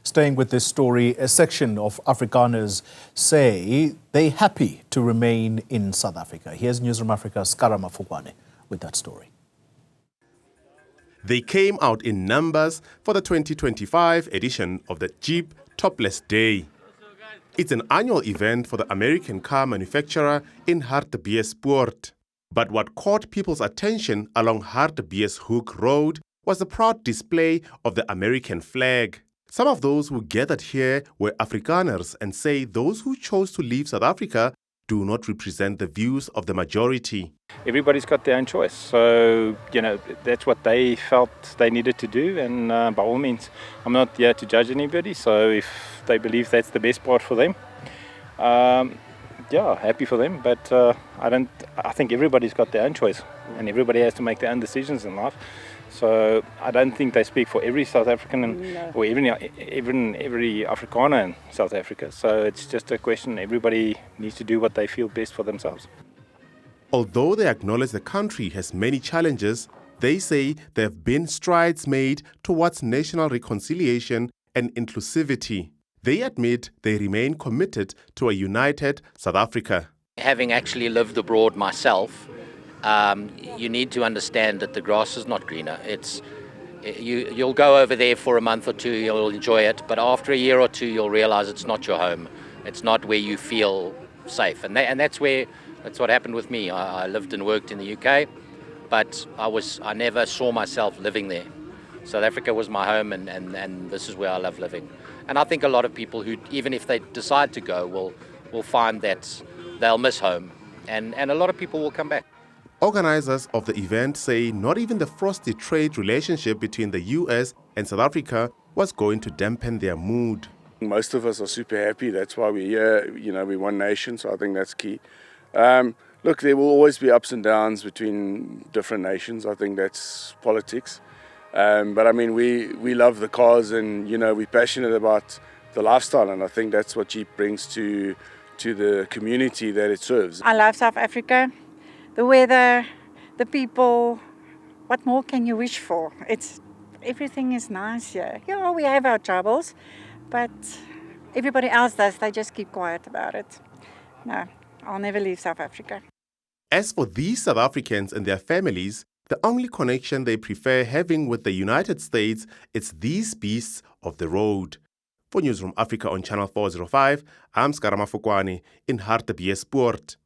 Staying with this story, a section of Afrikaners say they're happy to remain in South Africa. Here's Newzroom Afrika Scara Mafokoane with that story. They came out in numbers for the 2025 edition of the Jeep Topless Day. It's an annual event for the American car manufacturer in Hartbeespoort. But what caught people's attention along Hartbeeshoek Road was the proud display of the American flag. Some of those who gathered here were Afrikaners and say those who chose to leave South Africa do not represent the views of the majority. Everybody's got their own choice, so that's what they felt they needed to do, and by all means, I'm not here to judge anybody, so if they believe that's the best part for them, happy for them, but I think everybody's got their own choice, and everybody has to make their own decisions in life. So I don't think they speak for every South African or even every Afrikaner in South Africa. So it's just a question, everybody needs to do what they feel best for themselves. Although they acknowledge the country has many challenges, they say there have been strides made towards national reconciliation and inclusivity. They admit they remain committed to a united South Africa. Having actually lived abroad myself, you need to understand that the grass is not greener. You'll go over there for a month or two, you'll enjoy it, but after a year or two you'll realize it's not your home. It's not where you feel safe, and that's what happened with me. I lived and worked in the UK, but I never saw myself living there. South Africa was my home, and this is where I love living. And I think a lot of people who, even if they decide to go, will find that they'll miss home, and a lot of people will come back. Organizers of the event say not even the frosty trade relationship between the US and South Africa was going to dampen their mood. Most of us are super happy. That's why we're here. We're one nation, so I think that's key. Look, there will always be ups and downs between different nations. I think that's politics. But I mean, we love the cars, and we're passionate about the lifestyle, and I think that's what Jeep brings to the community that it serves. I love South Africa. The weather, the people, what more can you wish for? Everything is nice here. We have our troubles, but everybody else does. They just keep quiet about it. No, I'll never leave South Africa. As for these South Africans and their families, the only connection they prefer having with the United States is these beasts of the road. For Newzroom Afrika on Channel 405, I'm Scara Mafokoane in Hartbeespoort.